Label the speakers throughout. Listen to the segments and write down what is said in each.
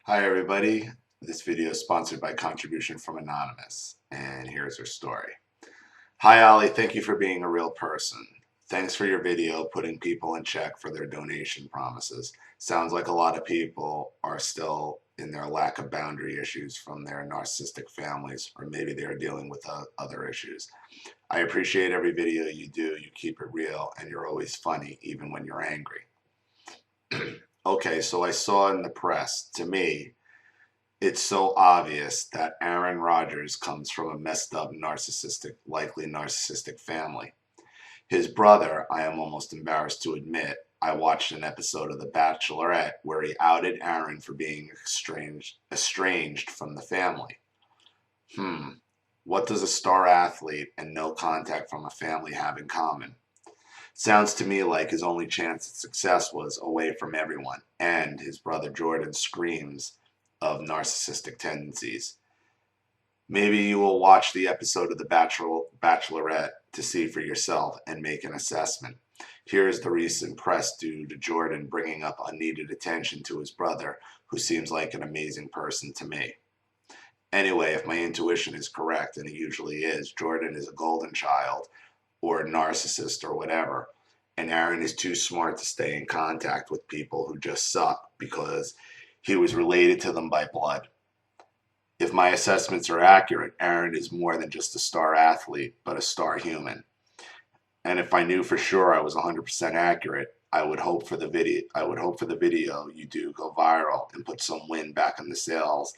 Speaker 1: Hi everybody, this video is sponsored by Contribution from Anonymous, and here's her story. Hi Ollie, thank you for being a real person. Thanks for your video putting people in check for their donation promises. Sounds like a lot of people are still in their lack of boundary issues from their narcissistic families, or maybe they're dealing with other issues. I appreciate every video you do, you keep it real, and you're always funny, even when you're angry. Okay, so I saw in the press, to me, it's so obvious that Aaron Rodgers comes from a messed up likely narcissistic family. His brother, I am almost embarrassed to admit, I watched an episode of The Bachelorette where he outed Aaron for being estranged from the family. What does a star athlete and no contact from a family have in common? Sounds to me like his only chance at success was away from everyone, and his brother Jordan screams of narcissistic tendencies. Maybe you will watch the episode of The Bachelorette to see for yourself and make an assessment. Here's the recent press due to Jordan bringing up unneeded attention to his brother, who seems like an amazing person to me. Anyway, if my intuition is correct, and it usually is, Jordan is a golden child or a narcissist or whatever, and Aaron is too smart to stay in contact with people who just suck because he was related to them by blood. If my assessments are accurate, Aaron is more than just a star athlete, but a star human. And if I knew for sure I was 100% accurate, I would hope for the video you do go viral and put some wind back in the sails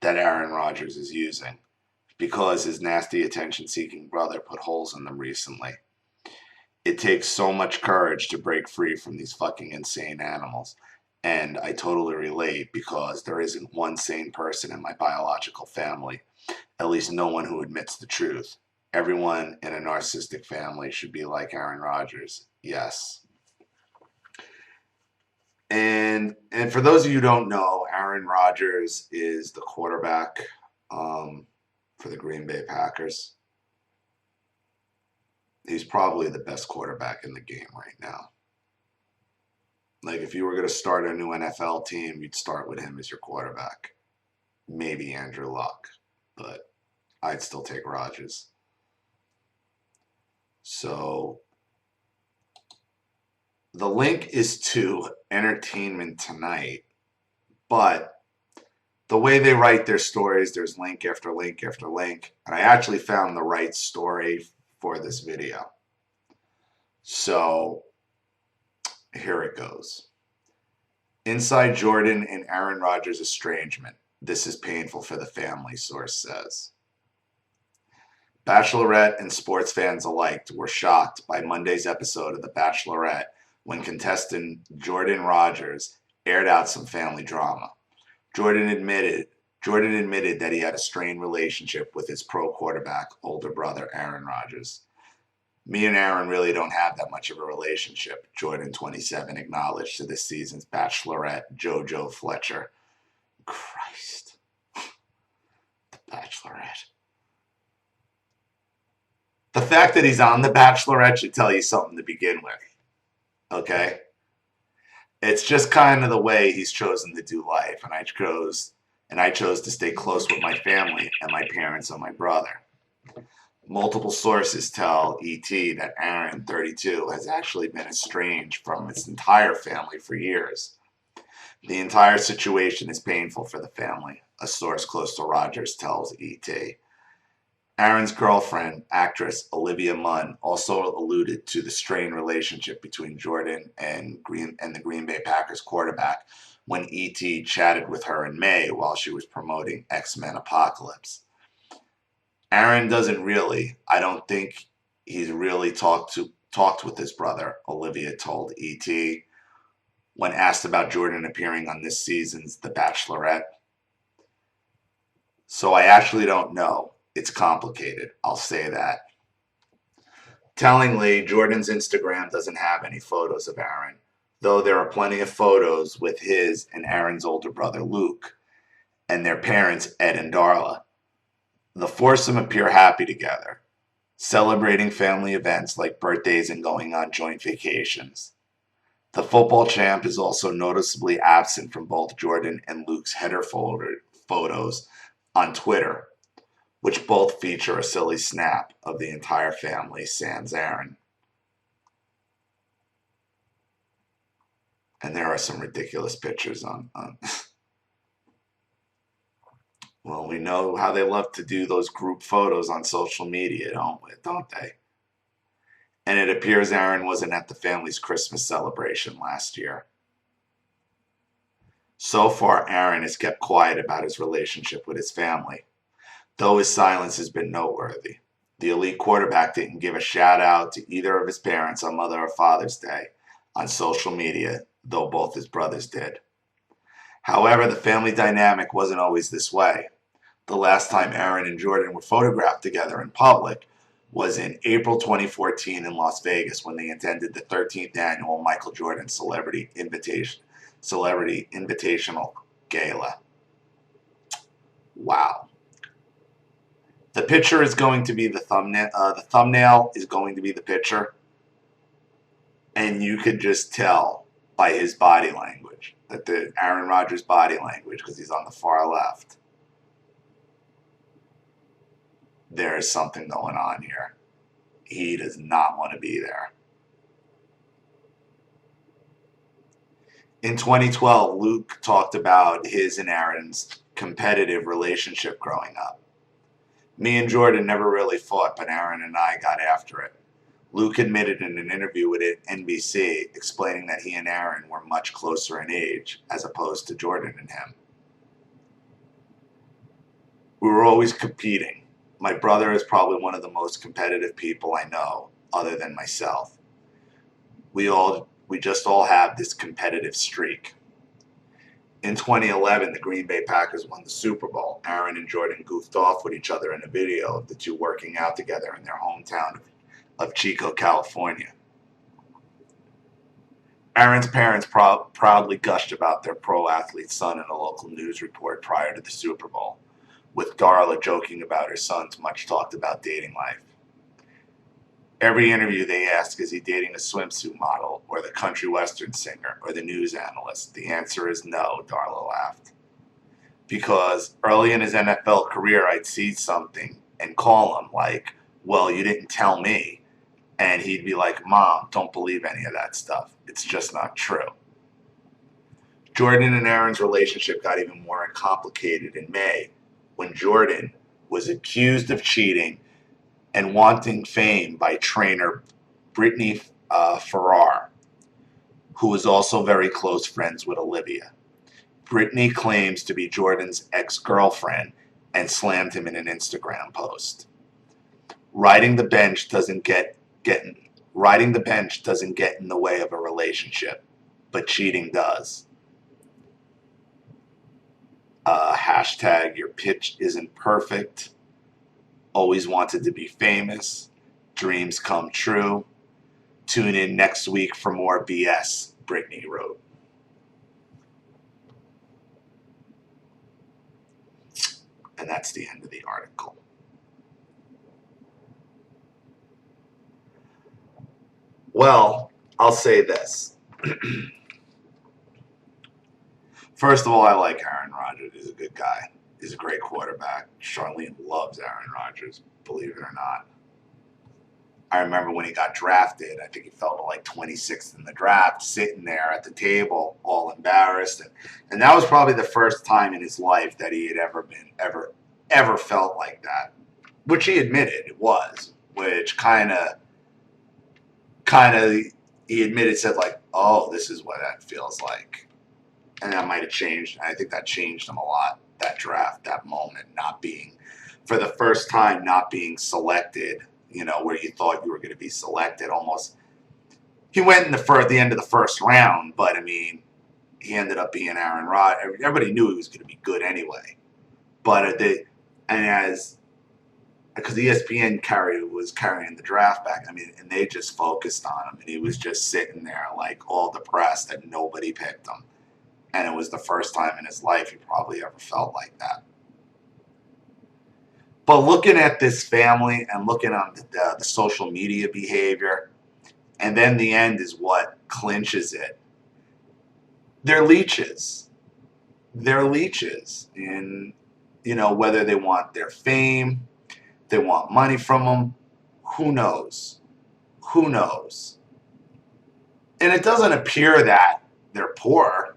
Speaker 1: that Aaron Rodgers is using, because his nasty attention-seeking brother put holes in them recently. It takes so much courage to break free from these fucking insane animals. And I totally relate because there isn't one sane person in my biological family, at least no one who admits the truth. Everyone in a narcissistic family should be like Aaron Rodgers. Yes. And for those of you who don't know, Aaron Rodgers is the quarterback for the Green Bay Packers. He's probably the best quarterback in the game right now. Like, if you were going to start a new NFL team, you'd start with him as your quarterback. Maybe Andrew Luck, but I'd still take Rodgers. So the link is to Entertainment Tonight, but the way they write their stories, there's link after link after link, and I actually found the right story for this video. So here it goes. Inside Jordan and Aaron Rodgers' estrangement. This is painful for the family, source says. Bachelorette and sports fans alike were shocked by Monday's episode of The Bachelorette when contestant Jordan Rodgers aired out some family drama. Jordan admitted that he had a strained relationship with his pro quarterback older brother Aaron Rodgers. Me and Aaron really don't have that much of a relationship, Jordan, 27, acknowledged to this season's Bachelorette JoJo Fletcher. Christ. The Bachelorette. The fact that he's on The Bachelorette should tell you something to begin with. Okay? It's just kind of the way he's chosen to do life, and I chose to stay close with my family and my parents and my brother. Multiple sources tell ET that Aaron, 32, has actually been estranged from his entire family for years. The entire situation is painful for the family, a source close to Rodgers tells ET. Aaron's girlfriend, actress Olivia Munn, also alluded to the strained relationship between Jordan and the Green Bay Packers quarterback when ET chatted with her in May while she was promoting X-Men Apocalypse. Aaron I don't think he's really talked with his brother, Olivia told ET when asked about Jordan appearing on this season's The Bachelorette. So I actually don't know. It's complicated, I'll say that. Tellingly, Jordan's Instagram doesn't have any photos of Aaron, though there are plenty of photos with his and Aaron's older brother Luke and their parents Ed and Darla. The foursome appear happy together, celebrating family events like birthdays and going on joint vacations. The football champ is also noticeably absent from both Jordan and Luke's photos on Twitter, which both feature a silly snap of the entire family sans Aaron. And there are some ridiculous pictures on well, we know how they love to do those group photos on social media, don't they? And it appears Aaron wasn't at the family's Christmas celebration last year. So far, Aaron has kept quiet about his relationship with his family, though his silence has been noteworthy. The elite quarterback didn't give a shout out to either of his parents on Mother or Father's Day on social media, though both his brothers did. However, the family dynamic wasn't always this way. The last time Aaron and Jordan were photographed together in public was in April 2014 in Las Vegas when they attended the 13th annual Michael Jordan Celebrity Invitational Gala. Wow. The picture is going to be the thumbnail. The thumbnail is going to be the picture. And you could just tell by his body language, that the Aaron Rodgers body language, because he's on the far left, there is something going on here. He does not want to be there. In 2012, Luke talked about his and Aaron's competitive relationship growing up. Me and Jordan never really fought, but Aaron and I got after it. Luke admitted in an interview with NBC, explaining that he and Aaron were much closer in age, as opposed to Jordan and him. We were always competing. My brother is probably one of the most competitive people I know, other than myself. We just all have this competitive streak. In 2011, the Green Bay Packers won the Super Bowl. Aaron and Jordan goofed off with each other in a video of the two working out together in their hometown of Chico, California. Aaron's parents proudly gushed about their pro athlete's son in a local news report prior to the Super Bowl, with Darla joking about her son's much talked about dating life. Every interview they ask, is he dating a swimsuit model or the country western singer or the news analyst? The answer is no, Darla laughed. Because early in his NFL career, I'd see something and call him like, well, you didn't tell me. And he'd be like, Mom, don't believe any of that stuff. It's just not true. Jordan and Aaron's relationship got even more complicated in May when Jordan was accused of cheating and wanting fame by trainer Brittany Farrar, who was also very close friends with Olivia. Brittany claims to be Jordan's ex-girlfriend and slammed him in an Instagram post. Riding the bench doesn't get in the way of a relationship, but cheating does. Hashtag your pitch isn't perfect. Always wanted to be famous. Dreams come true. Tune in next week for more BS, Brittany wrote. And that's the end of the article. Well, I'll say this. First of all, I like Aaron Rodgers. He's a good guy. He's a great quarterback. Charlene loves Aaron Rodgers, believe it or not. I remember when he got drafted, I think he fell to like 26th in the draft, sitting there at the table, all embarrassed. And that was probably the first time in his life that he had ever felt like that. Which he admitted it was, which kind of, he admitted, said like, oh, this is what that feels like. And that might have changed. I think that changed him a lot, that draft, that moment, not being, for the first time, not being selected, where you thought you were going to be selected almost. He went in the end of the first round, but I mean, he ended up being Aaron Rodgers. Everybody knew he was going to be good anyway. But because ESPN was carrying the draft back, I mean, and they just focused on him, and he was just sitting there like all depressed that nobody picked him. And it was the first time in his life he probably ever felt like that. But looking at this family and looking at the social media behavior, and then the end is what clinches it. They're leeches. They're leeches. And, whether they want their fame, they want money from them, who knows? Who knows? And it doesn't appear that they're poor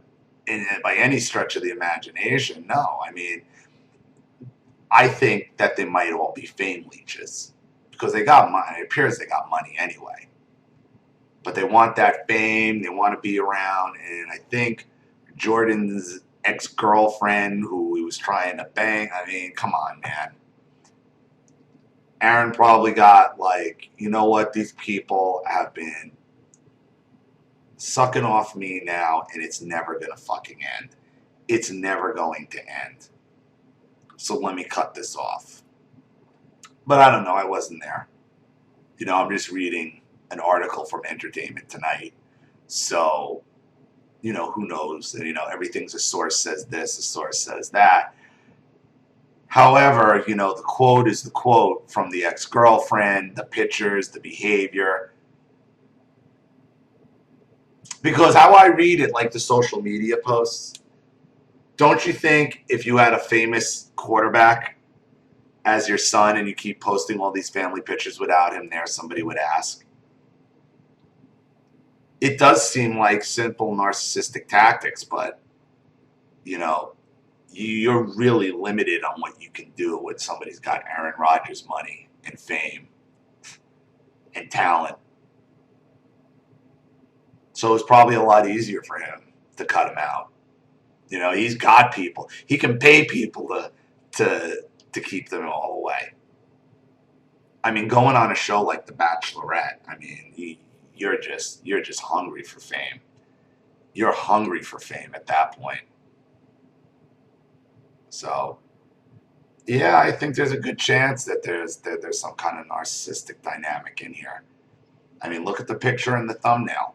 Speaker 1: by any stretch of the imagination. No, I mean, I think that they might all be fame leeches because they got money. It appears they got money anyway. But they want that fame. They want to be around. And I think Jordan's ex-girlfriend who he was trying to bang, I mean, come on, man. Aaron probably got like, you know what? These people have been sucking off me now, and it's never going to fucking end. It's never going to end. So let me cut this off. But I don't know. I wasn't there. I'm just reading an article from Entertainment Tonight. So, who knows? Everything's a source says this, a source says that. However, the quote is the quote from the ex-girlfriend, the pictures, the behavior. Because how I read it, like the social media posts, don't you think if you had a famous quarterback as your son and you keep posting all these family pictures without him there, somebody would ask? It does seem like simple narcissistic tactics, but, you're really limited on what you can do when somebody's got Aaron Rodgers money and fame and talent. So it's probably a lot easier for him to cut him out. He's got people. He can pay people to keep them all away. I mean, going on a show like The Bachelorette, I mean, you're just hungry for fame. You're hungry for fame at that point. So, yeah, I think there's a good chance that there's some kind of narcissistic dynamic in here. I mean, look at the picture in the thumbnail.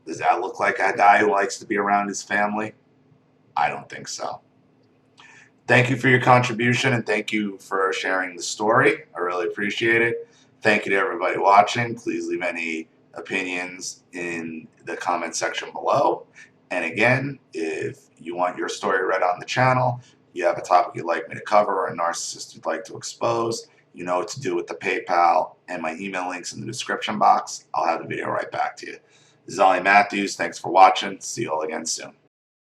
Speaker 1: Does that look like a guy who likes to be around his family? I don't think so. Thank you for your contribution, and thank you for sharing the story. I really appreciate it. Thank you to everybody watching. Please leave any opinions in the comment section below. And again, if you want your story read on the channel, you have a topic you'd like me to cover or a narcissist you'd like to expose, you know what to do with the PayPal and my email links in the description box. I'll have the video right back to you. This is Ollie Matthews. Thanks for watching. See you all again soon.